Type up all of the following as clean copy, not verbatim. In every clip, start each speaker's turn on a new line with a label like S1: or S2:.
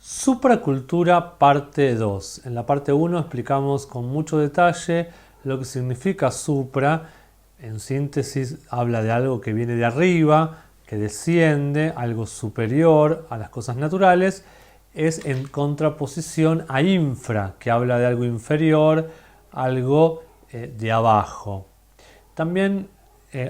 S1: Supracultura parte 2. En la parte 1 explicamos con mucho detalle lo que significa supra. En síntesis habla de algo que viene de arriba, que desciende, algo superior a las cosas naturales. Es en contraposición a infra, que habla de algo inferior, algo de abajo. También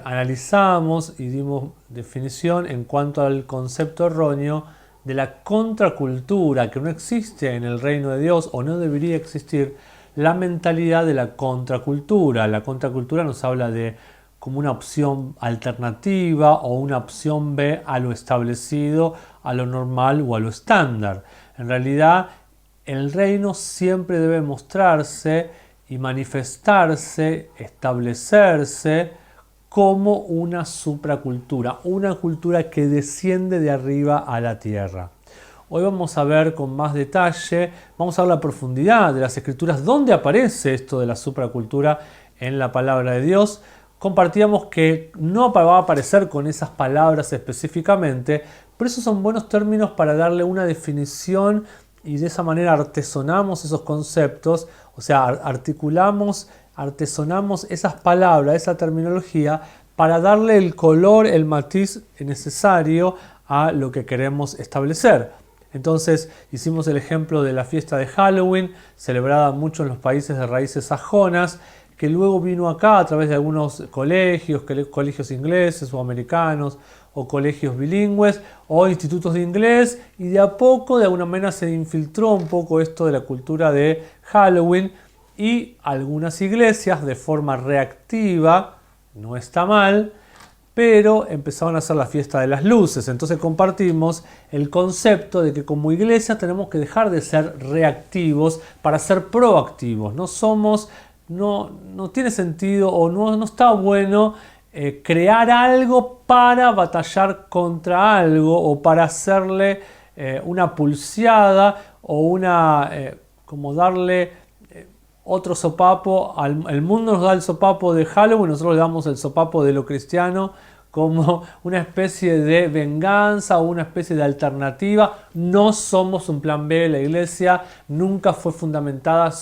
S1: analizamos y dimos definición en cuanto al concepto erróneo de la contracultura, que no existe en el reino de Dios o no debería existir la mentalidad de la contracultura. La contracultura nos habla de como una opción alternativa o una opción B a lo establecido, a lo normal o a lo estándar. En realidad, el reino siempre debe mostrarse y manifestarse, establecerse como una supracultura, una cultura que desciende de arriba a la tierra. Hoy vamos a ver con más detalle, vamos a ver la profundidad de las escrituras, dónde aparece esto de la supracultura en la palabra de Dios. Compartíamos que no va a aparecer con esas palabras específicamente, pero esos son buenos términos para darle una definición y de esa manera artesonamos esos conceptos, o sea, articulamos, artesonamos esas palabras, esa terminología, para darle el color, el matiz necesario a lo que queremos establecer. Entonces hicimos el ejemplo de la fiesta de Halloween, celebrada mucho en los países de raíces sajonas, que luego vino acá a través de algunos colegios, colegios ingleses o americanos, o colegios bilingües, o institutos de inglés, y de a poco, de alguna manera, se infiltró un poco esto de la cultura de Halloween, y algunas iglesias, de forma reactiva, no está mal, pero empezaron a hacer la fiesta de las luces. Entonces compartimos el concepto de que como iglesia tenemos que dejar de ser reactivos para ser proactivos. No tiene sentido o no está bueno crear algo para batallar contra algo o para hacerle una pulseada o como darle otro sopapo. El mundo nos da el sopapo de Halloween, nosotros le damos el sopapo de lo cristiano como una especie de venganza o una especie de alternativa. No somos un plan B, la iglesia nunca fue fundamentada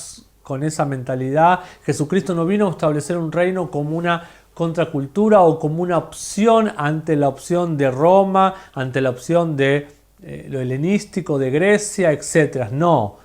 S1: con esa mentalidad. Jesucristo no vino a establecer un reino como una contracultura o como una opción ante la opción de Roma, ante la opción de lo helenístico de Grecia, etc. No,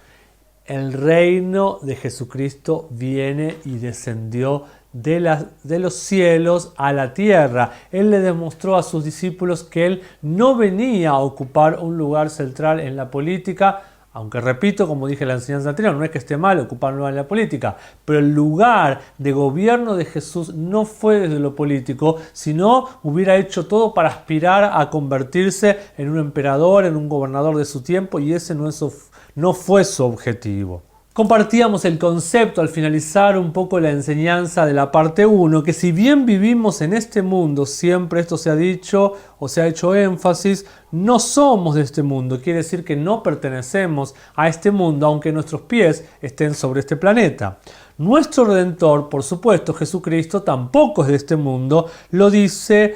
S1: el reino de Jesucristo viene y descendió de los cielos a la tierra. Él le demostró a sus discípulos que él no venía a ocupar un lugar central en la política, aunque repito, como dije en la enseñanza anterior, no es que esté mal ocupar un lugar en la política, pero el lugar de gobierno de Jesús no fue desde lo político, sino hubiera hecho todo para aspirar a convertirse en un emperador, en un gobernador de su tiempo, y ese no fue su objetivo. Compartíamos el concepto al finalizar un poco la enseñanza de la parte 1, que si bien vivimos en este mundo, siempre esto se ha dicho o se ha hecho énfasis, no somos de este mundo. Quiere decir que no pertenecemos a este mundo, aunque nuestros pies estén sobre este planeta. Nuestro Redentor, por supuesto, Jesucristo, tampoco es de este mundo. Lo dice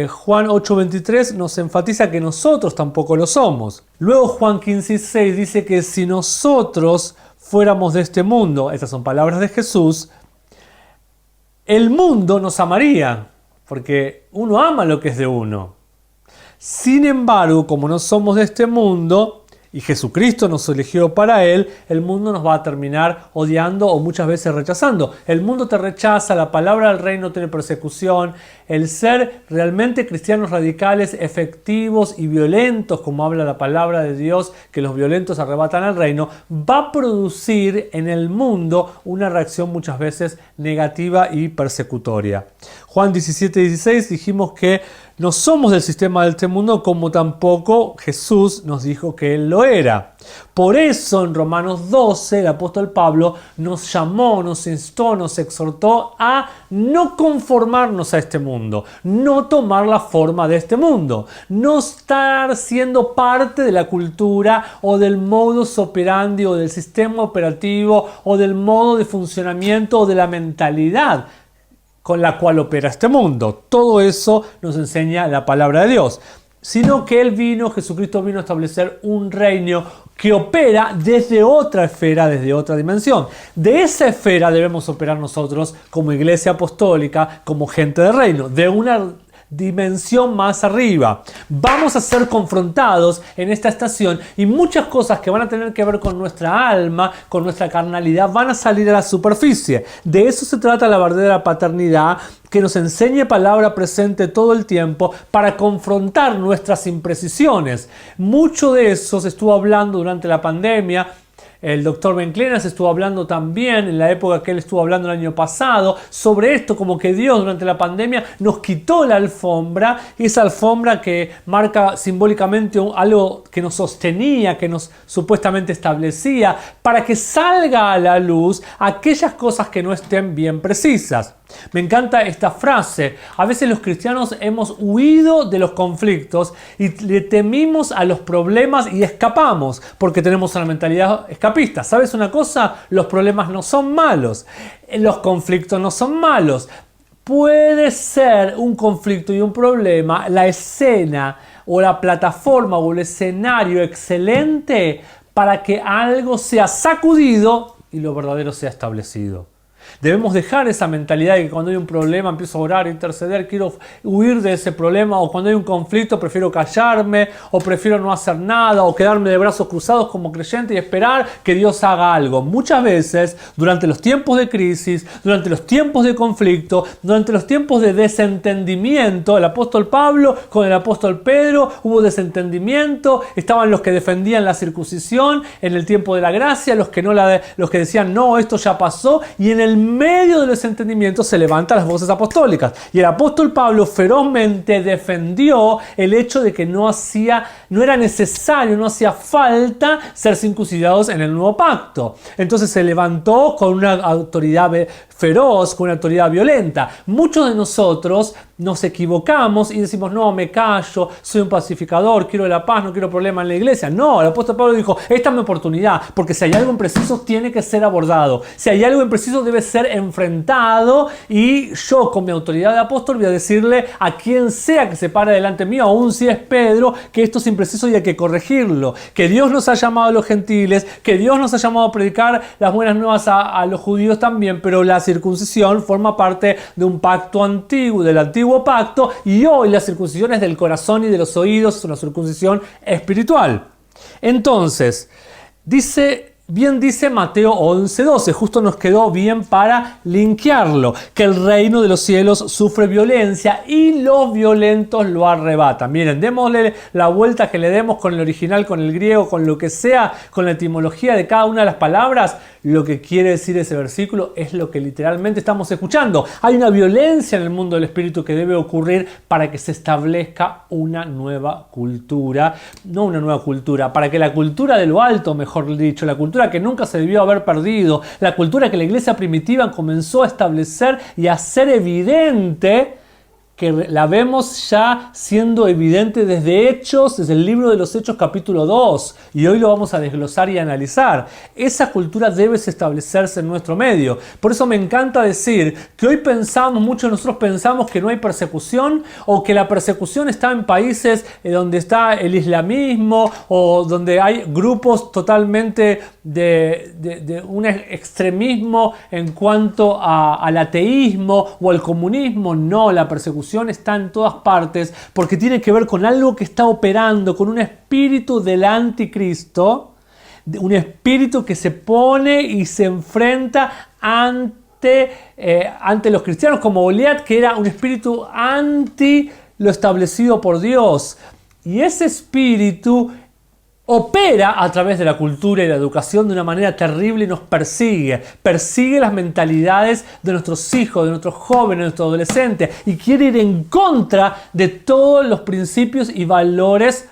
S1: Juan 8:23, nos enfatiza que nosotros tampoco lo somos. Luego Juan 15:6 dice que si nosotros fuéramos de este mundo, estas son palabras de Jesús, el mundo nos amaría, porque uno ama lo que es de uno. Sin embargo, como no somos de este mundo y Jesucristo nos eligió para él, el mundo nos va a terminar odiando o muchas veces rechazando. El mundo te rechaza, la palabra del reino tiene persecución. El ser realmente cristianos radicales, efectivos y violentos, como habla la palabra de Dios, que los violentos arrebatan al reino, va a producir en el mundo una reacción muchas veces negativa y persecutoria. Juan 17:16 dijimos que no somos del sistema de este mundo, como tampoco Jesús nos dijo que Él lo era. Por eso en Romanos 12 el apóstol Pablo nos llamó, nos instó, nos exhortó a no conformarnos a este mundo, no tomar la forma de este mundo, no estar siendo parte de la cultura o del modus operandi o del sistema operativo o del modo de funcionamiento o de la mentalidad con la cual opera este mundo. Todo eso nos enseña la palabra de Dios. sino que Jesucristo vino a establecer un reino que opera desde otra esfera, desde otra dimensión. De esa esfera debemos operar nosotros como iglesia apostólica, como gente de reino, de una dimensión más arriba. Vamos a ser confrontados en esta estación y muchas cosas que van a tener que ver con nuestra alma, con nuestra carnalidad, van a salir a la superficie. De eso se trata la verdadera paternidad, que nos enseñe palabra presente todo el tiempo para confrontar nuestras imprecisiones. Mucho de eso se estuvo hablando durante la pandemia. El doctor Ben Clenas estuvo hablando también en la época que él estuvo hablando el año pasado sobre esto, como que Dios durante la pandemia nos quitó la alfombra, esa alfombra que marca simbólicamente algo que nos sostenía, que nos supuestamente establecía, para que salga a la luz aquellas cosas que no estén bien precisas. Me encanta esta frase. A veces los cristianos hemos huido de los conflictos y le temimos a los problemas y escapamos porque tenemos una mentalidad escapista. ¿Sabes una cosa? Los problemas no son malos. Los conflictos no son malos. Puede ser un conflicto y un problema la escena o la plataforma o el escenario excelente para que algo sea sacudido y lo verdadero sea establecido. Debemos dejar esa mentalidad de que cuando hay un problema empiezo a orar, a interceder, quiero huir de ese problema, o cuando hay un conflicto prefiero callarme, o prefiero no hacer nada, o quedarme de brazos cruzados como creyente y esperar que Dios haga algo. Muchas veces, durante los tiempos de crisis, durante los tiempos de conflicto, durante los tiempos de desentendimiento, el apóstol Pablo con el apóstol Pedro hubo desentendimiento, estaban los que defendían la circuncisión en el tiempo de la gracia, los que decían no, esto ya pasó, y en el medio de los entendimientos se levantan las voces apostólicas. Y el apóstol Pablo ferozmente defendió el hecho de que no era necesario, no hacía falta ser circuncidados en el nuevo pacto. Entonces se levantó con una autoridad feroz, con una autoridad violenta. Muchos de nosotros nos equivocamos y decimos, no, me callo, soy un pacificador, quiero la paz, no quiero problemas en la iglesia. No, el apóstol Pablo dijo, esta es mi oportunidad, porque si hay algo impreciso tiene que ser abordado. Si hay algo impreciso debe ser enfrentado, y yo con mi autoridad de apóstol voy a decirle a quien sea que se pare delante mío, aun si es Pedro, que esto es impreciso y hay que corregirlo. Que Dios nos ha llamado a los gentiles, que Dios nos ha llamado a predicar las buenas nuevas a los judíos también, pero la circuncisión forma parte de un pacto antiguo, del antiguo pacto, y hoy la circuncisión es del corazón y de los oídos, es una circuncisión espiritual. Entonces, bien dice Mateo 11:12, justo nos quedó bien para linkearlo, que el reino de los cielos sufre violencia y los violentos lo arrebatan. Miren, démosle la vuelta que le demos con el original, con el griego, con lo que sea, con la etimología de cada una de las palabras. Lo que quiere decir ese versículo es lo que literalmente estamos escuchando. Hay una violencia en el mundo del espíritu que debe ocurrir para que se establezca una nueva cultura. No una nueva cultura, para que la cultura de lo alto, mejor dicho, la cultura que nunca se debió haber perdido, la cultura que la iglesia primitiva comenzó a establecer y a hacer evidente, que la vemos ya siendo evidente desde el libro de los Hechos capítulo 2, y hoy lo vamos a desglosar y analizar. Esa cultura debe establecerse en nuestro medio. Por eso me encanta decir que hoy muchos de nosotros pensamos que no hay persecución, o que la persecución está en países donde está el islamismo, o donde hay grupos totalmente de un extremismo en cuanto al ateísmo o al comunismo. No, la persecución está en todas partes, porque tiene que ver con algo que está operando, con un espíritu del anticristo, un espíritu que se pone y se enfrenta ante los cristianos, como Goliat, que era un espíritu anti lo establecido por Dios. Y ese espíritu opera a través de la cultura y la educación de una manera terrible y nos persigue las mentalidades de nuestros hijos, de nuestros jóvenes, de nuestros adolescentes, y quiere ir en contra de todos los principios y valores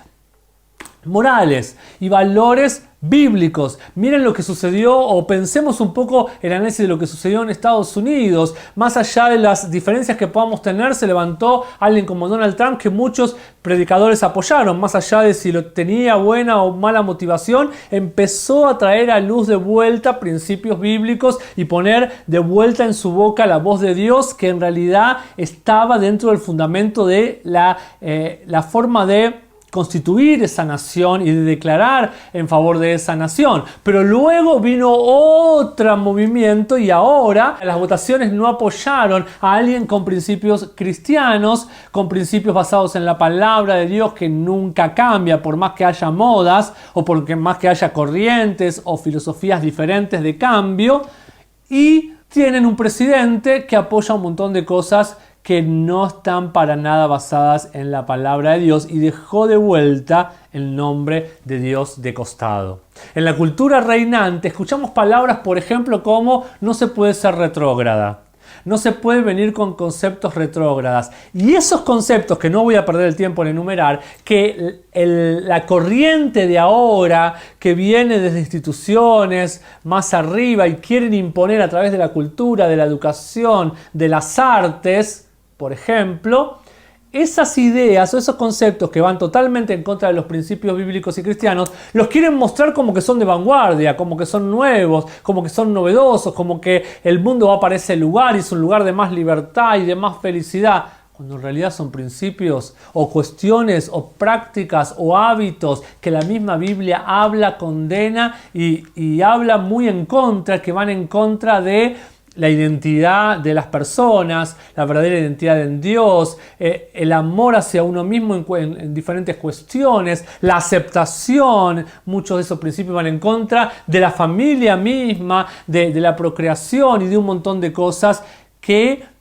S1: morales y valores bíblicos. Miren lo que sucedió, o pensemos un poco el análisis de lo que sucedió en Estados Unidos. Más allá de las diferencias que podamos tener, se levantó alguien como Donald Trump, que muchos predicadores apoyaron. Más allá de si lo tenía buena o mala motivación, empezó a traer a luz de vuelta principios bíblicos y poner de vuelta en su boca la voz de Dios, que en realidad estaba dentro del fundamento de la forma de constituir esa nación y de declarar en favor de esa nación. Pero luego vino otro movimiento y ahora las votaciones no apoyaron a alguien con principios cristianos, con principios basados en la palabra de Dios que nunca cambia, por más que haya modas o por más que haya corrientes o filosofías diferentes de cambio, y tienen un presidente que apoya un montón de cosas que no están para nada basadas en la palabra de Dios y dejó de vuelta el nombre de Dios de costado. En la cultura reinante escuchamos palabras, por ejemplo, como no se puede ser retrógrada. No se puede venir con conceptos retrógradas. Y esos conceptos, que no voy a perder el tiempo en enumerar, que la corriente de ahora, que viene desde instituciones más arriba y quieren imponer a través de la cultura, de la educación, de las artes, por ejemplo, esas ideas o esos conceptos que van totalmente en contra de los principios bíblicos y cristianos, los quieren mostrar como que son de vanguardia, como que son nuevos, como que son novedosos, como que el mundo va para ese lugar y es un lugar de más libertad y de más felicidad, cuando en realidad son principios o cuestiones o prácticas o hábitos que la misma Biblia habla, condena y habla muy en contra, que van en contra de la identidad de las personas, la verdadera identidad en Dios, el amor hacia uno mismo en diferentes cuestiones, la aceptación. Muchos de esos principios van en contra de la familia misma, de la procreación y de un montón de cosas que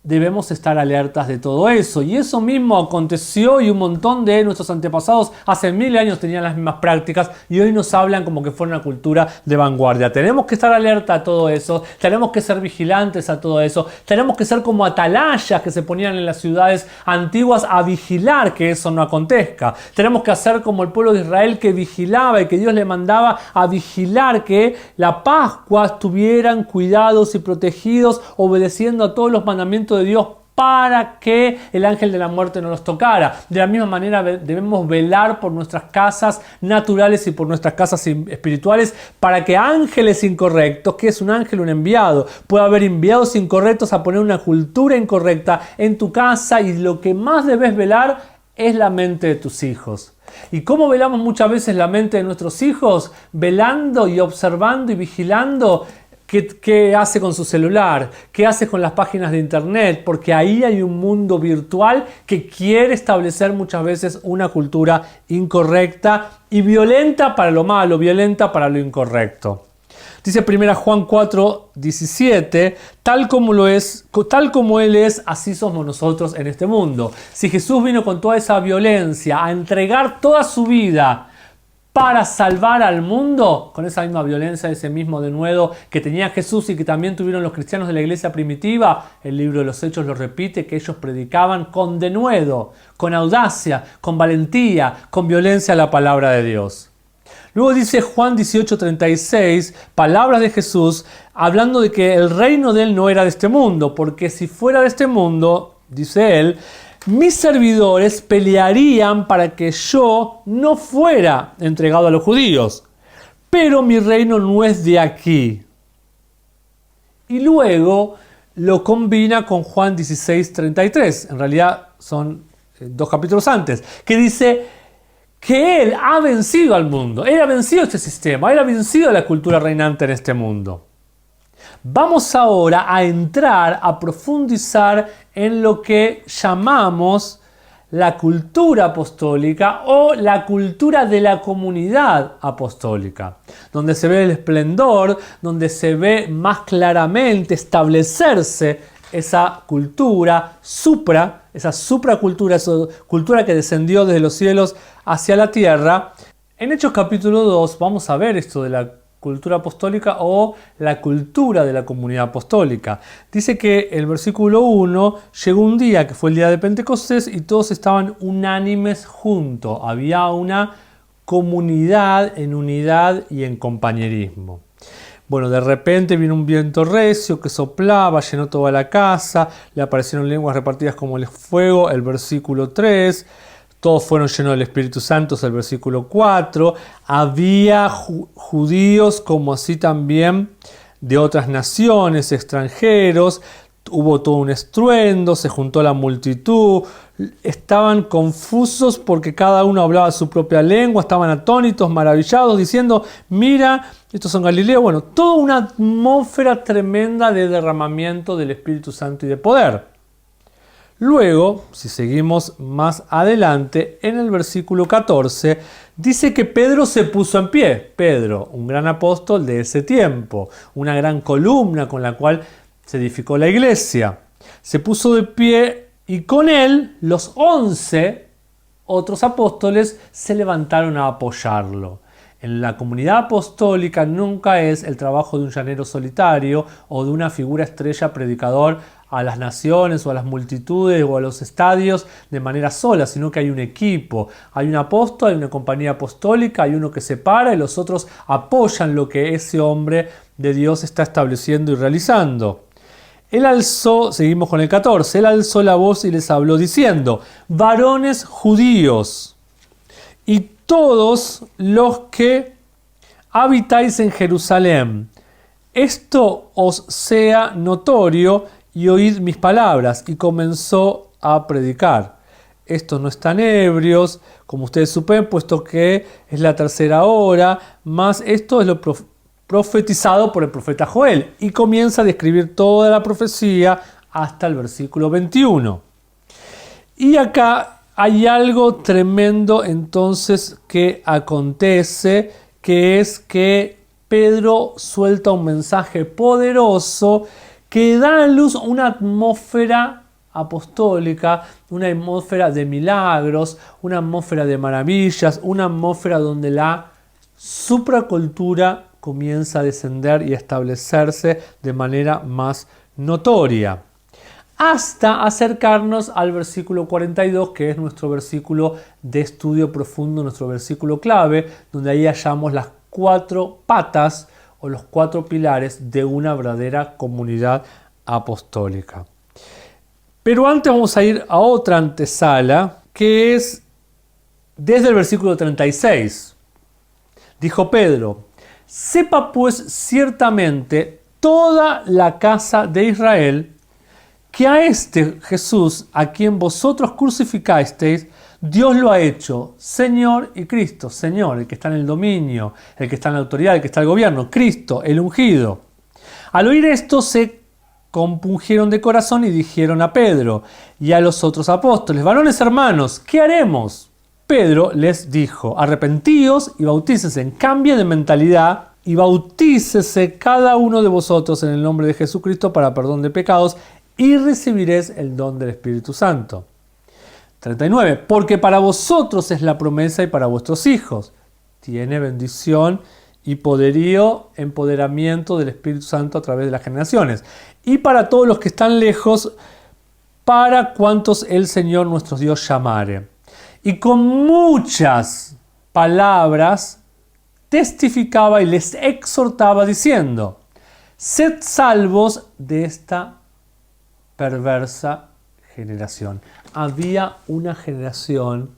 S1: debemos estar alertas de todo eso. Y eso mismo aconteció y un montón de nuestros antepasados hace 1000 años tenían las mismas prácticas y hoy nos hablan como que fuera una cultura de vanguardia. Tenemos que estar alerta a todo eso, tenemos que ser vigilantes a todo eso, tenemos que ser como atalayas que se ponían en las ciudades antiguas a vigilar que eso no acontezca. Tenemos que hacer como el pueblo de Israel que vigilaba y que Dios le mandaba a vigilar que la Pascua estuvieran cuidados y protegidos, obedeciendo a todos los mandamientos de Dios para que el ángel de la muerte no los tocara. De la misma manera debemos velar por nuestras casas naturales y por nuestras casas espirituales para que ángeles incorrectos, que es un ángel, un enviado, pueda haber enviados incorrectos a poner una cultura incorrecta en tu casa, y lo que más debes velar es la mente de tus hijos. ¿Y cómo velamos muchas veces la mente de nuestros hijos? Velando y observando y vigilando ¿Qué hace con su celular? ¿Qué hace con las páginas de internet? Porque ahí hay un mundo virtual que quiere establecer muchas veces una cultura incorrecta y violenta para lo malo, violenta para lo incorrecto. Dice 1 Juan 4:17, tal como Él es, así somos nosotros en este mundo. Si Jesús vino con toda esa violencia a entregar toda su vida para salvar al mundo, con esa misma violencia, ese mismo denuedo que tenía Jesús y que también tuvieron los cristianos de la iglesia primitiva, el libro de los Hechos lo repite, que ellos predicaban con denuedo, con audacia, con valentía, con violencia la palabra de Dios. Luego dice Juan 18:36, palabras de Jesús, hablando de que el reino de Él no era de este mundo, porque si fuera de este mundo, dice Él, mis servidores pelearían para que yo no fuera entregado a los judíos. Pero mi reino no es de aquí. Y luego lo combina con Juan 16:33. En realidad son 2 capítulos antes. Que dice que Él ha vencido al mundo. Él ha vencido este sistema. Él ha vencido a la cultura reinante en este mundo. Vamos ahora a entrar, a profundizar en lo que llamamos la cultura apostólica o la cultura de la comunidad apostólica, donde se ve el esplendor, donde se ve más claramente establecerse esa cultura esa supracultura, esa cultura que descendió desde los cielos hacia la tierra. En Hechos capítulo 2 vamos a ver esto de la cultura apostólica o la cultura de la comunidad apostólica. Dice que el versículo 1, llegó un día que fue el día de Pentecostés y todos estaban unánimes juntos. Había una comunidad en unidad y en compañerismo. Bueno, de repente vino un viento recio que soplaba, llenó toda la casa, le aparecieron lenguas repartidas como el fuego, el versículo 3. Todos fueron llenos del Espíritu Santo, es el versículo 4. Había judíos como así también de otras naciones, extranjeros. hubo todo un estruendo, se juntó la multitud, estaban confusos porque cada uno hablaba su propia lengua, estaban atónitos, maravillados, diciendo, mira, estos son Galileos. Bueno, toda una atmósfera tremenda de derramamiento del Espíritu Santo y de poder. Luego, si seguimos más adelante, en el versículo 14, dice que Pedro se puso en pie. Pedro, un gran apóstol de ese tiempo, una gran columna con la cual se edificó la iglesia. Se puso de pie y con él los 11 otros apóstoles se levantaron a apoyarlo. En la comunidad apostólica nunca es el trabajo de un llanero solitario o de una figura estrella predicador a las naciones o a las multitudes o a los estadios de manera sola, sino que hay un equipo, hay un apóstol, hay una compañía apostólica, hay uno que se para y los otros apoyan lo que ese hombre de Dios está estableciendo y realizando. Él alzó, seguimos con el 14, él alzó la voz y les habló diciendo, varones judíos y todos los que habitáis en Jerusalén, esto os sea notorio y oíd mis palabras. Y comenzó a predicar. Estos no están ebrios, como ustedes supen, puesto que es la tercera hora, más esto es lo profetizado por el profeta Joel. Y comienza a describir toda la profecía hasta el versículo 21. Y acá hay algo tremendo entonces que acontece, que es que Pedro suelta un mensaje poderoso que da a luz una atmósfera apostólica, una atmósfera de milagros, una atmósfera de maravillas, una atmósfera donde la supracultura comienza a descender y a establecerse de manera más notoria. Hasta acercarnos al versículo 42, que es nuestro versículo de estudio profundo, nuestro versículo clave, donde ahí hallamos las 4 patas o los 4 pilares de una verdadera comunidad apostólica. Pero antes vamos a ir a otra antesala, que es desde el versículo 36. Dijo Pedro, sepa pues ciertamente toda la casa de Israel que a este Jesús, a quien vosotros crucificasteis, Dios lo ha hecho Señor y Cristo. Señor, el que está en el dominio, el que está en la autoridad, el que está en el gobierno. Cristo, el ungido. Al oír esto se compungieron de corazón y dijeron a Pedro y a los otros apóstoles, varones hermanos, ¿qué haremos? Pedro les dijo, arrepentíos y bautícese, cambie de mentalidad y bautícese cada uno de vosotros en el nombre de Jesucristo para perdón de pecados y recibiréis el don del Espíritu Santo. 39. Porque para vosotros es la promesa y para vuestros hijos. Tiene bendición y poderío, empoderamiento del Espíritu Santo a través de las generaciones. Y para todos los que están lejos, para cuantos el Señor nuestro Dios llamare. Y con muchas palabras testificaba y les exhortaba diciendo, sed salvos de esta perversa generación. Había una generación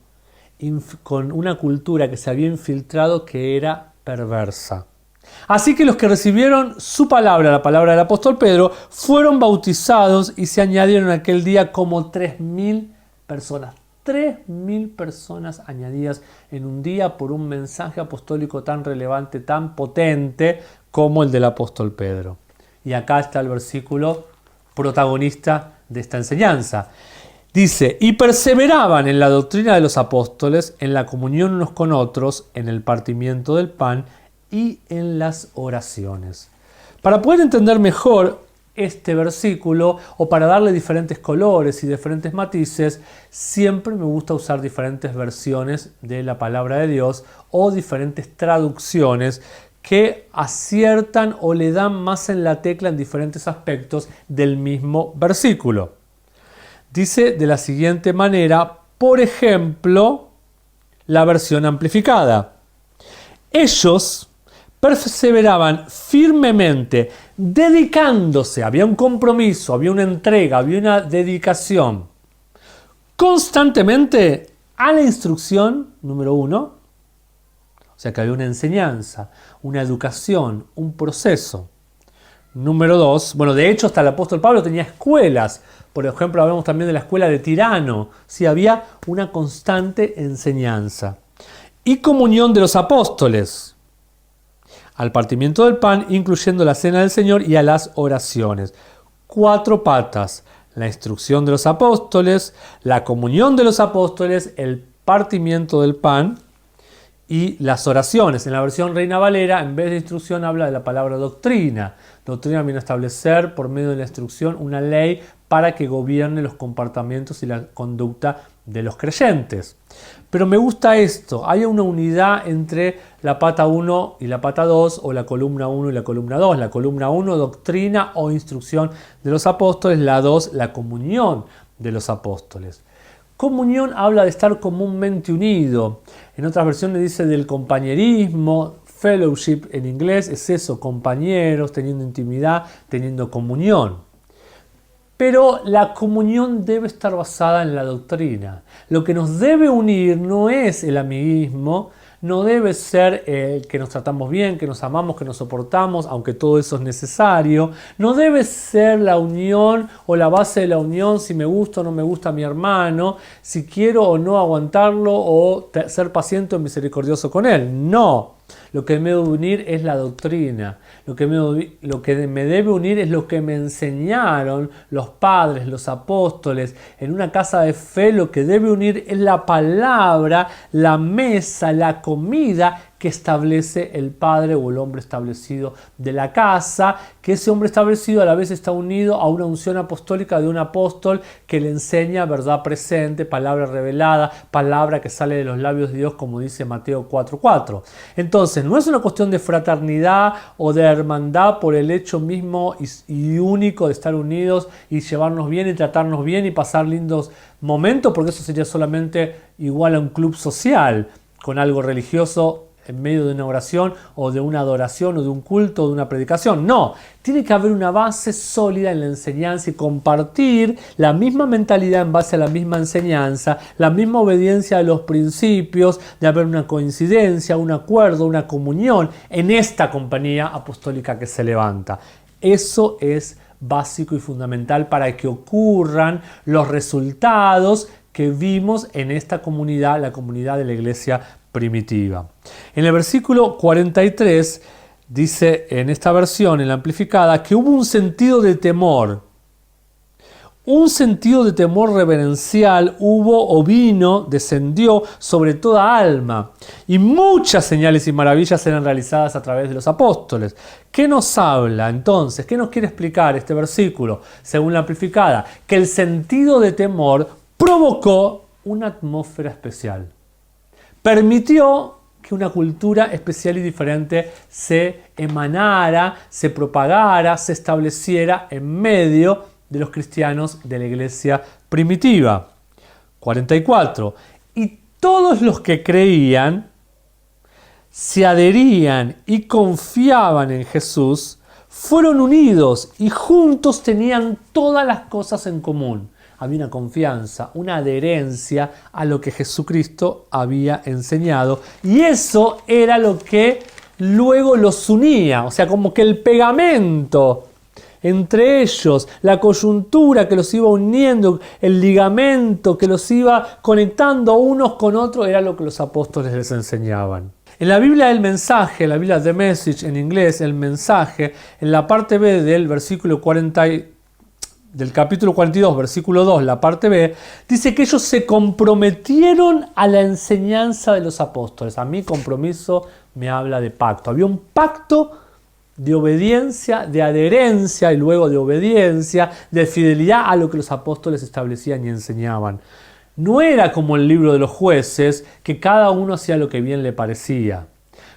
S1: con una cultura que se había infiltrado que era perversa. Así que los que recibieron su palabra, la palabra del apóstol Pedro, fueron bautizados y se añadieron aquel día como 3.000 personas. 3.000 personas añadidas en un día por un mensaje apostólico tan relevante, tan potente como el del apóstol Pedro. Y acá está el versículo protagonista de esta enseñanza. Dice, y perseveraban en la doctrina de los apóstoles, en la comunión unos con otros, en el partimiento del pan y en las oraciones. Para poder entender mejor este versículo, o para darle diferentes colores y diferentes matices, siempre me gusta usar diferentes versiones de la palabra de Dios o diferentes traducciones que aciertan o le dan más en la tecla en diferentes aspectos del mismo versículo. Dice de la siguiente manera, por ejemplo, la versión amplificada. Ellos perseveraban firmemente, dedicándose, había un compromiso, había una entrega, había una dedicación, constantemente a la instrucción, número 1, o sea que había una enseñanza, una educación, un proceso. Número 2, bueno, de hecho hasta el apóstol Pablo tenía escuelas. Por ejemplo, hablamos también de la escuela de Tirano. Sí, había una constante enseñanza. Y comunión de los apóstoles. Al partimiento del pan, incluyendo la cena del Señor y a las oraciones. 4 patas. La instrucción de los apóstoles, la comunión de los apóstoles, el partimiento del pan y las oraciones. En la versión Reina Valera, en vez de instrucción, habla de la palabra doctrina. Doctrina viene a establecer por medio de la instrucción una ley para que gobierne los comportamientos y la conducta de los creyentes. Pero me gusta esto, hay una unidad entre la pata 1 y la pata 2, o la columna 1 y la columna 2. La columna 1, doctrina o instrucción de los apóstoles, la 2, la comunión de los apóstoles. Comunión habla de estar comúnmente unido. En otras versiones dice del compañerismo, fellowship en inglés, es eso, compañeros, teniendo intimidad, teniendo comunión. Pero la comunión debe estar basada en la doctrina. Lo que nos debe unir no es el amiguismo, no debe ser que nos tratamos bien, que nos amamos, que nos soportamos, aunque todo eso es necesario. No debe ser la unión o la base de la unión si me gusta o no me gusta mi hermano, si quiero o no aguantarlo o ser paciente o misericordioso con él. No. Lo que me debe unir es la doctrina. Lo que me debe unir es lo que me enseñaron los padres, los apóstoles. En una casa de fe lo que debe unir es la palabra, la mesa, la comida que establece el padre o el hombre establecido de la casa, que ese hombre establecido a la vez está unido a una unción apostólica de un apóstol que le enseña verdad presente, palabra revelada, palabra que sale de los labios de Dios, como dice Mateo 4:4. Entonces, no es una cuestión de fraternidad o de hermandad por el hecho mismo y único de estar unidos y llevarnos bien y tratarnos bien y pasar lindos momentos, porque eso sería solamente igual a un club social con algo religioso en medio de una oración o de una adoración o de un culto o de una predicación. No, tiene que haber una base sólida en la enseñanza y compartir la misma mentalidad en base a la misma enseñanza, la misma obediencia a los principios, de haber una coincidencia, un acuerdo, una comunión en esta compañía apostólica que se levanta. Eso es básico y fundamental para que ocurran los resultados que vimos en esta comunidad, la comunidad de la iglesia primitiva. En el versículo 43 dice en esta versión, en la amplificada, que hubo un sentido de temor. Un sentido de temor reverencial hubo o vino, descendió sobre toda alma. Y muchas señales y maravillas eran realizadas a través de los apóstoles. ¿Qué nos habla entonces? ¿Qué nos quiere explicar este versículo? Según la amplificada, que el sentido de temor provocó una atmósfera especial. Permitió que una cultura especial y diferente se emanara, se propagara, se estableciera en medio de los cristianos de la iglesia primitiva. 44. Y todos los que creían, se adherían y confiaban en Jesús, fueron unidos y juntos tenían todas las cosas en común. Había una confianza, una adherencia a lo que Jesucristo había enseñado. Y eso era lo que luego los unía. O sea, como que el pegamento entre ellos, la coyuntura que los iba uniendo, el ligamento que los iba conectando unos con otros, era lo que los apóstoles les enseñaban. En la Biblia del mensaje, la Biblia The Message en inglés, el mensaje, en la parte B del versículo 40 del capítulo 42, versículo 2, la parte B, dice que ellos se comprometieron a la enseñanza de los apóstoles. A mí compromiso me habla de pacto. Había un pacto de obediencia, de adherencia y luego de obediencia, de fidelidad a lo que los apóstoles establecían y enseñaban. No era como el libro de los jueces, que cada uno hacía lo que bien le parecía.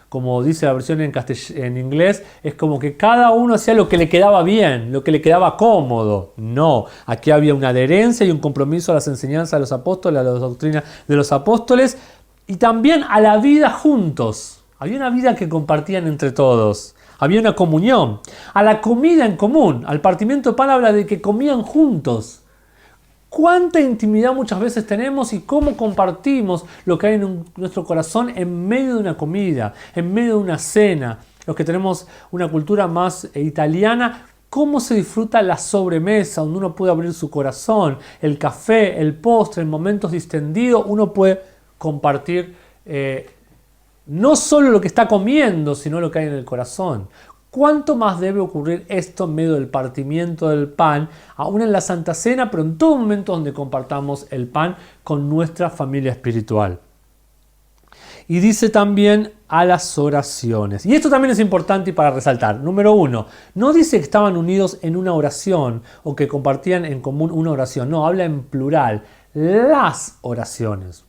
S1: Como dice la versión en inglés, es como que cada uno hacía lo que le quedaba bien, lo que le quedaba cómodo. No, aquí había una adherencia y un compromiso a las enseñanzas de los apóstoles, a la doctrina de los apóstoles y también a la vida juntos. Había una vida que compartían entre todos. Había una comunión. A la comida en común, al partimiento de pan habla de que comían juntos. ¿Cuánta intimidad muchas veces tenemos y cómo compartimos lo que hay en nuestro corazón en medio de una comida, en medio de una cena, los que tenemos una cultura más italiana, cómo se disfruta la sobremesa, donde uno puede abrir su corazón, el café, el postre, en momentos distendidos, uno puede compartir no solo lo que está comiendo, sino lo que hay en el corazón. ¿Cuánto más debe ocurrir esto en medio del partimiento del pan, aún en la Santa Cena, pero en todo momento donde compartamos el pan con nuestra familia espiritual? Y dice también a las oraciones. Y esto también es importante para resaltar. Número 1, no dice que estaban unidos en una oración o que compartían en común una oración. No, habla en plural. Las oraciones.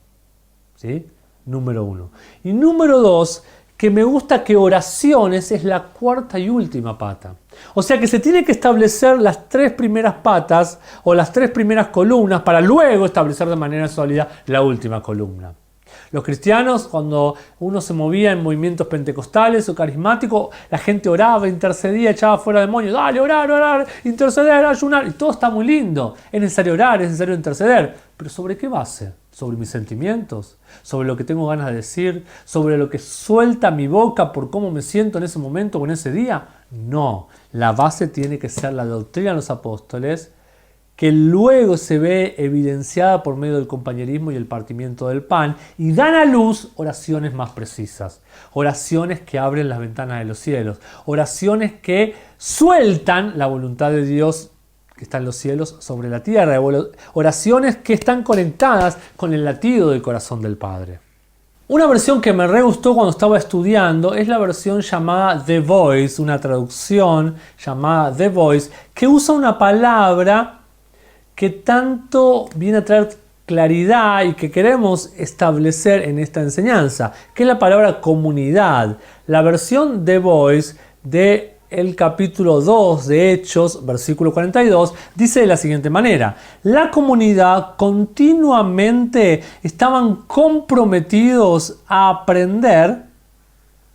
S1: ¿Sí? Número 1. Y número 2, que me gusta que oraciones es la cuarta y última pata. O sea que se tiene que establecer las 3 primeras patas o las 3 primeras columnas para luego establecer de manera sólida la última columna. Los cristianos, cuando uno se movía en movimientos pentecostales o carismáticos, la gente oraba, intercedía, echaba fuera demonios. Dale, orar, interceder, ayunar. Y todo está muy lindo. Es necesario orar, es necesario interceder. ¿Pero sobre qué base? ¿Sobre mis sentimientos? ¿Sobre lo que tengo ganas de decir? ¿Sobre lo que suelta mi boca por cómo me siento en ese momento o en ese día? No. La base tiene que ser la doctrina de los apóstoles, que luego se ve evidenciada por medio del compañerismo y el partimiento del pan, y dan a luz oraciones más precisas, oraciones que abren las ventanas de los cielos, oraciones que sueltan la voluntad de Dios que está en los cielos sobre la tierra, oraciones que están conectadas con el latido del corazón del Padre. Una versión que me re gustó cuando estaba estudiando es la versión llamada The Voice, una traducción llamada The Voice, que usa una palabra que tanto viene a traer claridad y que queremos establecer en esta enseñanza, que es la palabra comunidad. La versión The Voice de el capítulo 2 de Hechos, versículo 42, dice de la siguiente manera: la comunidad continuamente estaban comprometidos a aprender,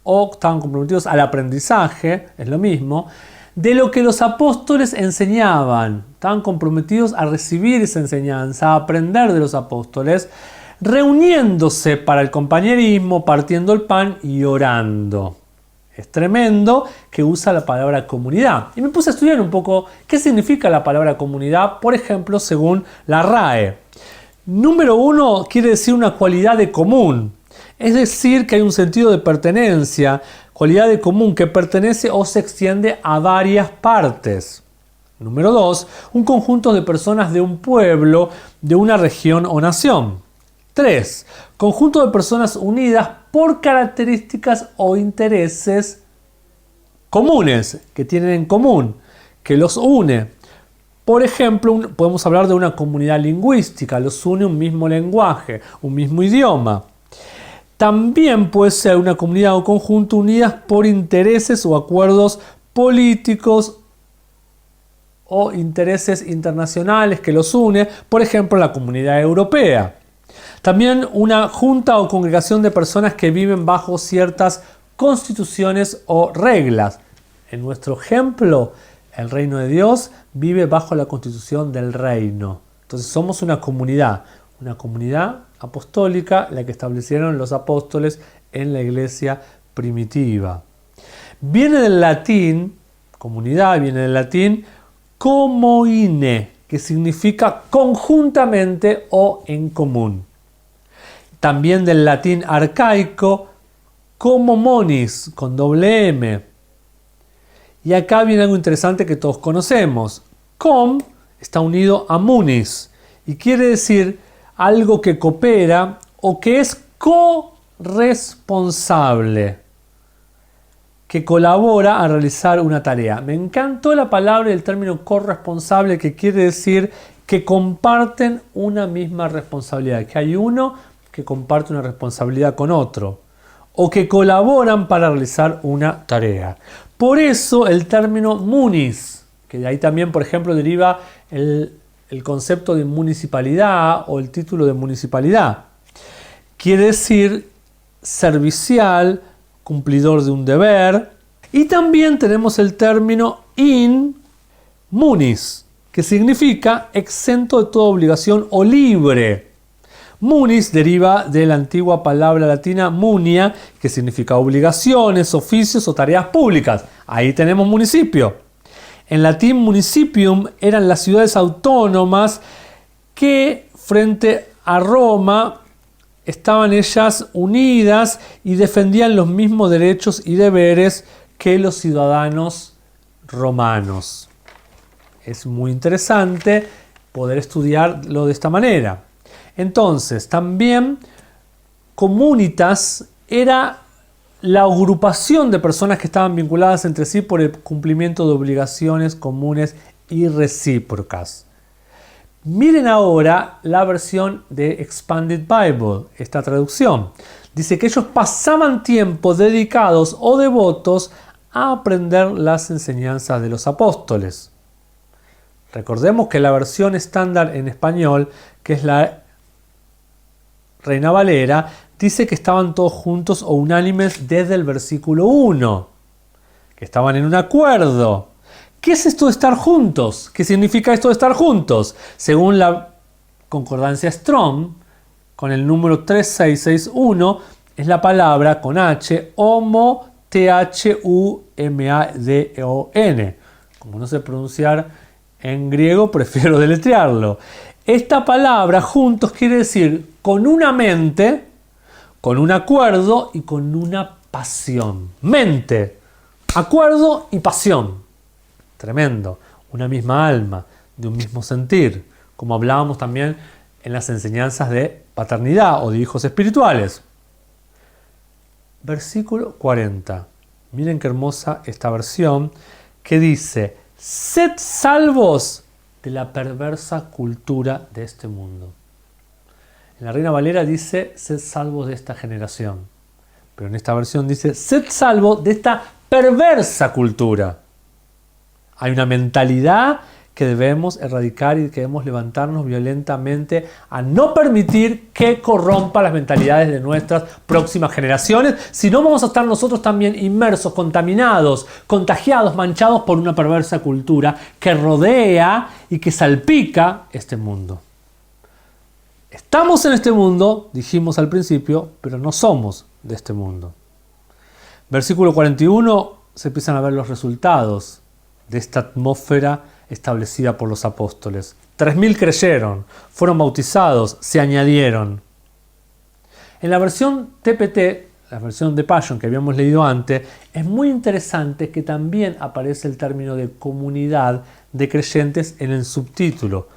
S1: o estaban comprometidos al aprendizaje, es lo mismo, de lo que los apóstoles enseñaban. Estaban comprometidos a recibir esa enseñanza, a aprender de los apóstoles, reuniéndose para el compañerismo, partiendo el pan y orando. Es tremendo que usa la palabra comunidad. Y me puse a estudiar un poco qué significa la palabra comunidad, por ejemplo, según la RAE. Número 1 quiere decir una cualidad de común. Es decir, que hay un sentido de pertenencia, cualidad de común que pertenece o se extiende a varias partes. Número 2, un conjunto de personas de un pueblo, de una región o nación. 3, conjunto de personas unidas por características o intereses comunes, que tienen en común, que los une. Por ejemplo, podemos hablar de una comunidad lingüística, los une un mismo lenguaje, un mismo idioma. También puede ser una comunidad o conjunto unidas por intereses o acuerdos políticos o intereses internacionales que los une, por ejemplo, la Comunidad Europea. También una junta o congregación de personas que viven bajo ciertas constituciones o reglas. En nuestro ejemplo, el reino de Dios vive bajo la constitución del reino. Entonces somos una comunidad apostólica, la que establecieron los apóstoles en la iglesia primitiva. Viene del latín, comunidad viene del latín comoine, que significa conjuntamente o en común. También del latín arcaico comomonis, con doble M. Y acá viene algo interesante que todos conocemos. Com está unido a munis y quiere decir algo que coopera o que es corresponsable, que colabora a realizar una tarea. Me encantó la palabra y el término corresponsable, que quiere decir que comparten una misma responsabilidad, que hay uno que comparte una responsabilidad con otro, o que colaboran para realizar una tarea. Por eso el término munis, que de ahí también, por ejemplo, deriva el concepto de municipalidad o el título de municipalidad. Quiere decir servicial, cumplidor de un deber. Y también tenemos el término in munis, que significa exento de toda obligación o libre. Munis deriva de la antigua palabra latina munia, que significa obligaciones, oficios o tareas públicas. Ahí tenemos municipio. En latín, municipium eran las ciudades autónomas que frente a Roma estaban ellas unidas y defendían los mismos derechos y deberes que los ciudadanos romanos. Es muy interesante poder estudiarlo de esta manera. Entonces, también comunitas era la agrupación de personas que estaban vinculadas entre sí por el cumplimiento de obligaciones comunes y recíprocas. Miren ahora la versión de Expanded Bible, esta traducción. Dice que ellos pasaban tiempo dedicados o devotos a aprender las enseñanzas de los apóstoles. Recordemos que la versión estándar en español, que es la Reina Valera, dice que estaban todos juntos o unánimes desde el versículo 1, que estaban en un acuerdo. ¿Qué es esto de estar juntos? ¿Qué significa esto de estar juntos? Según la concordancia Strong, con el número 3661, es la palabra con H, homo, T-H-U-M-A-D-O-N. Como no sé pronunciar en griego, prefiero deletrearlo. Esta palabra, juntos, quiere decir con una mente, con un acuerdo y con una pasión. Mente, acuerdo y pasión. Tremendo. Una misma alma, de un mismo sentir. Como hablábamos también en las enseñanzas de paternidad o de hijos espirituales. Versículo 40. Miren qué hermosa esta versión que dice: sed salvos de la perversa cultura de este mundo. En la Reina Valera dice: sed salvos de esta generación. Pero en esta versión dice: sed salvos de esta perversa cultura. Hay una mentalidad que debemos erradicar y que debemos levantarnos violentamente a no permitir que corrompa las mentalidades de nuestras próximas generaciones, si no vamos a estar nosotros también inmersos, contaminados, contagiados, manchados por una perversa cultura que rodea y que salpica este mundo. Estamos en este mundo, dijimos al principio, pero no somos de este mundo. Versículo 41, se empiezan a ver los resultados de esta atmósfera establecida por los apóstoles. 3.000 creyeron, fueron bautizados, se añadieron. En la versión TPT, la versión de Passion que habíamos leído antes, es muy interesante que también aparece el término de comunidad de creyentes en el subtítulo.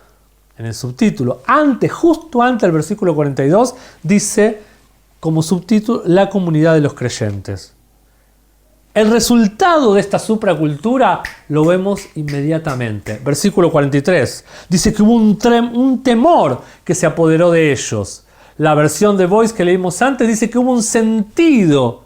S1: En el subtítulo, justo antes del versículo 42, dice como subtítulo la comunidad de los creyentes. El resultado de esta supracultura lo vemos inmediatamente. Versículo 43. Dice que hubo un temor que se apoderó de ellos. La versión de Voice que leímos antes dice que hubo un sentido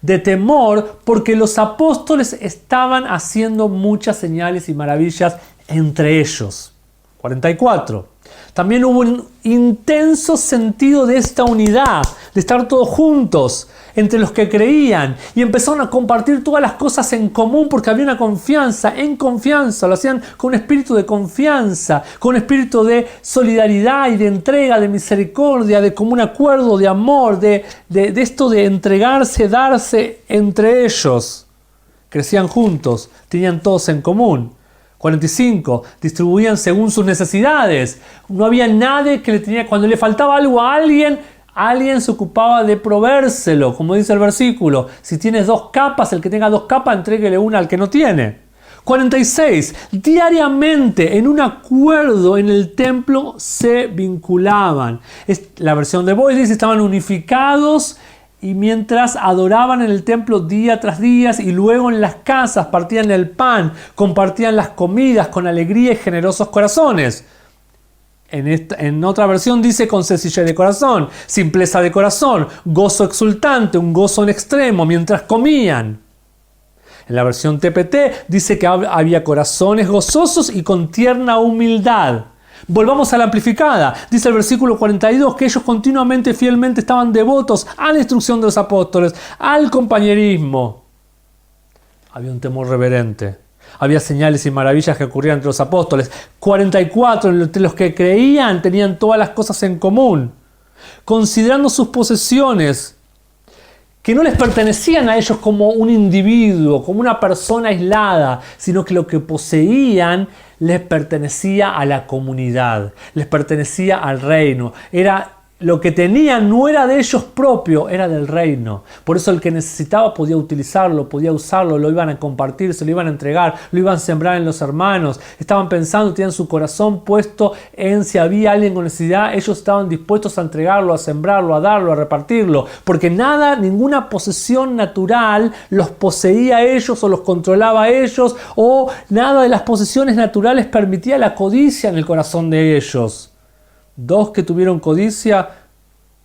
S1: de temor porque los apóstoles estaban haciendo muchas señales y maravillas entre ellos. 44. También hubo un intenso sentido de esta unidad, de estar todos juntos entre los que creían y empezaron a compartir todas las cosas en común porque había una confianza, lo hacían con un espíritu de confianza, con un espíritu de solidaridad y de entrega, de misericordia, de común acuerdo, de amor, de esto de entregarse, darse entre ellos. Crecían juntos, tenían todos en común. 45. Distribuían según sus necesidades. No había nadie que le tenía, cuando le faltaba algo a alguien se ocupaba de provérselo, como dice el versículo. Si tienes 2 capas, el que tenga 2 capas, entréguele una al que no tiene. 46. Diariamente, en un acuerdo en el templo, se vinculaban. La versión de Boyce dice: estaban unificados y mientras adoraban en el templo día tras día y luego en las casas partían el pan, compartían las comidas con alegría y generosos corazones. En otra versión dice con sencillez de corazón, simpleza de corazón, gozo exultante, un gozo en extremo mientras comían. En la versión TPT dice que había corazones gozosos y con tierna humildad. Volvamos a la amplificada. Dice el versículo 42 que ellos continuamente, fielmente estaban devotos a la instrucción de los apóstoles, al compañerismo. Había un temor reverente. Había señales y maravillas que ocurrían entre los apóstoles. 44, entre los que creían tenían todas las cosas en común. considerando sus posesiones, que no les pertenecían a ellos como un individuo, como una persona aislada, sino que lo que poseían les pertenecía a la comunidad, les pertenecía al reino. Lo que tenían no era de ellos propios, era del reino. Por eso el que necesitaba podía utilizarlo, podía usarlo, lo iban a compartir, se lo iban a entregar, lo iban a sembrar en los hermanos. Estaban pensando, tenían su corazón puesto en si había alguien con necesidad, ellos estaban dispuestos a entregarlo, a sembrarlo, a darlo, a repartirlo. Porque ninguna posesión natural los poseía a ellos o los controlaba a ellos, o nada de las posesiones naturales permitía la codicia en el corazón de ellos. Dos que tuvieron codicia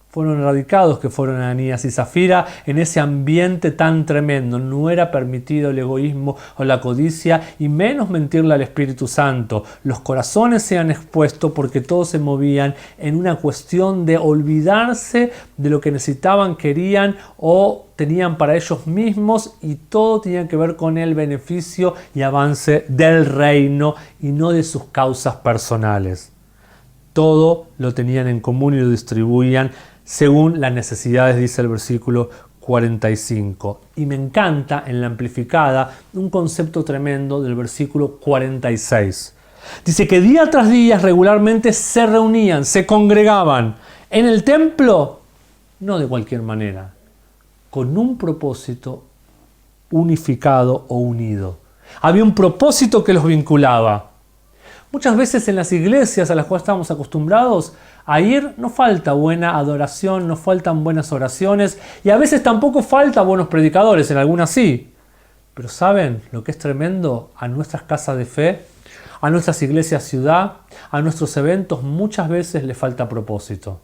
S1: fueron erradicados, que fueron Ananías y Zafira, en ese ambiente tan tremendo. No era permitido el egoísmo o la codicia, y menos mentirle al Espíritu Santo. Los corazones se han expuesto porque todos se movían en una cuestión de olvidarse de lo que necesitaban, querían o tenían para ellos mismos, y todo tenía que ver con el beneficio y avance del reino y no de sus causas personales. Todo lo tenían en común y lo distribuían según las necesidades, dice el versículo 45. Y me encanta en la amplificada un concepto tremendo del versículo 46. Dice que día tras día regularmente se reunían, se congregaban en el templo, no de cualquier manera, con un propósito unificado o unido. Había un propósito que los vinculaba. Muchas veces en las iglesias a las cuales estamos acostumbrados a ir no falta buena adoración, no faltan buenas oraciones, y a veces tampoco falta buenos predicadores, en algunas sí. Pero ¿saben lo que es tremendo? A nuestras casas de fe, a nuestras iglesias ciudad, a nuestros eventos muchas veces le falta propósito.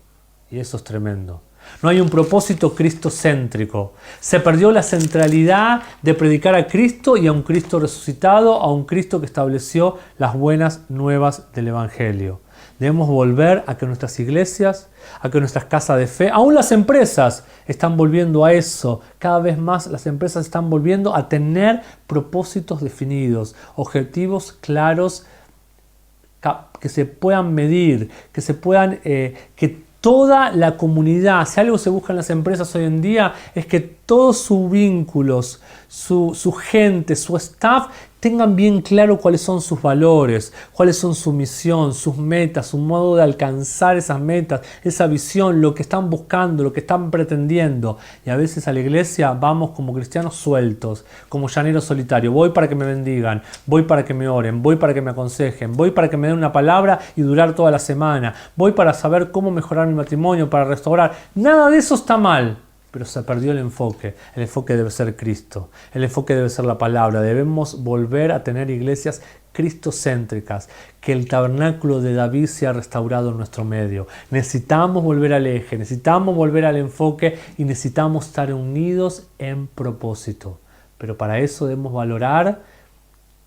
S1: Y eso es tremendo. No hay un propósito cristocéntrico. Se perdió la centralidad de predicar a Cristo y a un Cristo resucitado, a un Cristo que estableció las buenas nuevas del Evangelio. Debemos volver a que nuestras iglesias, a que nuestras casas de fe, aún las empresas están volviendo a eso. Cada vez más las empresas están volviendo a tener propósitos definidos, objetivos claros que se puedan medir, que se puedan, que toda la comunidad, si algo se busca en las empresas hoy en día, es que todos sus vínculos, su gente, su staff, tengan bien claro cuáles son sus valores, cuáles son su misión, sus metas, su modo de alcanzar esas metas, esa visión, lo que están buscando, lo que están pretendiendo. Y a veces a la iglesia vamos como cristianos sueltos, como llaneros solitarios. Voy para que me bendigan, voy para que me oren, voy para que me aconsejen, voy para que me den una palabra y durar toda la semana, voy para saber cómo mejorar mi matrimonio, para restaurar. Nada de eso está mal. Pero se perdió el enfoque. El enfoque debe ser Cristo. El enfoque debe ser la palabra. Debemos volver a tener iglesias cristocéntricas. Que el tabernáculo de David sea restaurado en nuestro medio. Necesitamos volver al eje, necesitamos volver al enfoque y necesitamos estar unidos en propósito. Pero para eso debemos valorar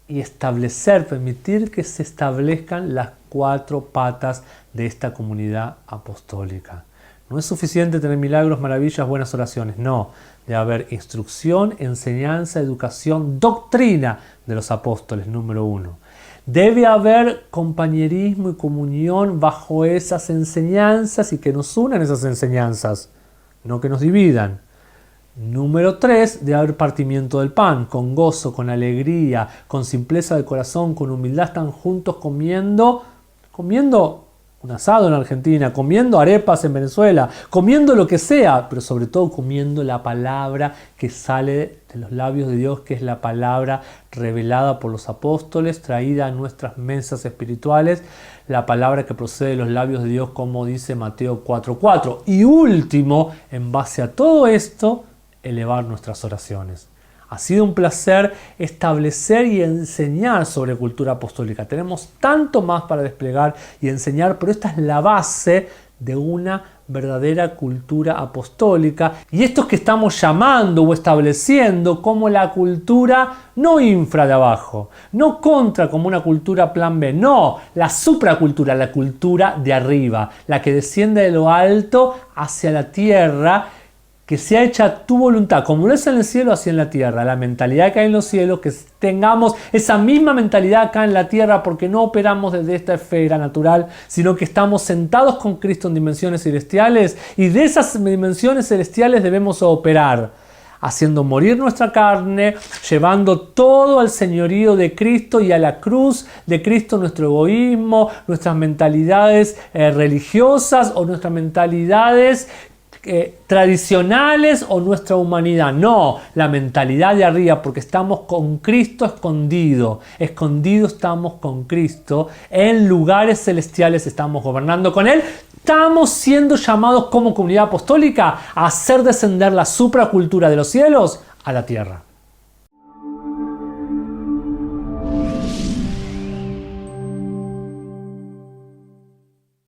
S1: y establecer, permitir que se establezcan las 4 patas de esta comunidad apostólica. No es suficiente tener milagros, maravillas, buenas oraciones. No, debe haber instrucción, enseñanza, educación, doctrina de los apóstoles, número 1. Debe haber compañerismo y comunión bajo esas enseñanzas y que nos unan esas enseñanzas, no que nos dividan. Número 3, debe haber partimiento del pan, con gozo, con alegría, con simpleza de corazón, con humildad, están juntos comiendo un asado en Argentina, comiendo arepas en Venezuela, comiendo lo que sea, pero sobre todo comiendo la palabra que sale de los labios de Dios, que es la palabra revelada por los apóstoles, traída a nuestras mesas espirituales, la palabra que procede de los labios de Dios, como dice Mateo 4:4. Y último, en base a todo esto, elevar nuestras oraciones. Ha sido un placer establecer y enseñar sobre cultura apostólica. Tenemos tanto más para desplegar y enseñar, pero esta es la base de una verdadera cultura apostólica. Y esto es que estamos llamando o estableciendo como la cultura no infra de abajo, no contra como una cultura plan B, no, la supracultura, la cultura de arriba, la que desciende de lo alto hacia la tierra, que sea hecha tu voluntad, como lo es en el cielo, así en la tierra. La mentalidad que hay en los cielos, que tengamos esa misma mentalidad acá en la tierra, porque no operamos desde esta esfera natural, sino que estamos sentados con Cristo en dimensiones celestiales, y de esas dimensiones celestiales debemos operar, haciendo morir nuestra carne, llevando todo al señorío de Cristo y a la cruz de Cristo, nuestro egoísmo, nuestras mentalidades religiosas o nuestras mentalidades tradicionales o nuestra humanidad. No, la mentalidad de arriba, porque estamos con Cristo escondido estamos con Cristo, en lugares celestiales estamos gobernando con Él. Estamos siendo llamados como comunidad apostólica a hacer descender la supracultura de los cielos a la tierra.